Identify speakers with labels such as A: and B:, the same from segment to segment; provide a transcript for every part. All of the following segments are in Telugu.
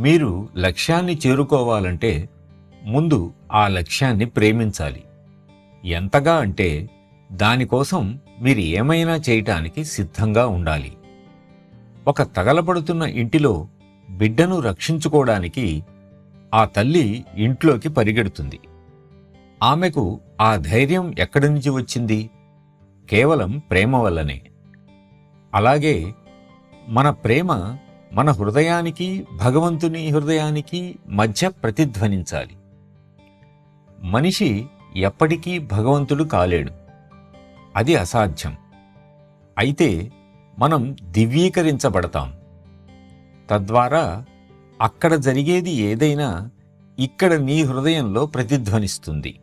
A: మీరు లక్ష్యాన్ని చేరుకోవాలంటే ముందు ఆ లక్ష్యాన్ని ప్రేమించాలి. ఎంతగా అంటే దానికోసం మీరు ఏమైనా చేయటానికి సిద్ధంగా ఉండాలి. ఒక తగలబడుతున్న ఇంటిలో బిడ్డను రక్షించుకోవడానికి ఆ తల్లి ఇంట్లోకి పరిగెడుతుంది. ఆమెకు ఆ ధైర్యం ఎక్కడి నుంచి వచ్చింది? కేవలం ప్రేమ వల్లనే. అలాగే మన ప్రేమ మన హృదయానికి, భగవంతుని హృదయానికి మధ్య ప్రతిధ్వనించాలి. మనిషి ఎప్పటికీ భగవంతుడు కాలేడు, అది అసాధ్యం. అయితే మనం దివ్యీకరించబడతాం. తద్వారా అక్కడ జరిగేది ఏదైనా ఇక్కడ నీ హృదయంలో ప్రతిధ్వనిస్తుంది.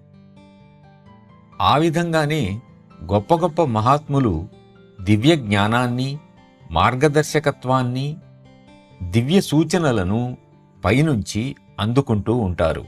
A: ఆ విధంగానే గొప్ప గొప్ప మహాత్ములు దివ్య జ్ఞానాన్ని, మార్గదర్శకత్వాన్ని, దివ్య సూచనలను పైనుంచి అందుకుంటూ ఉంటారు.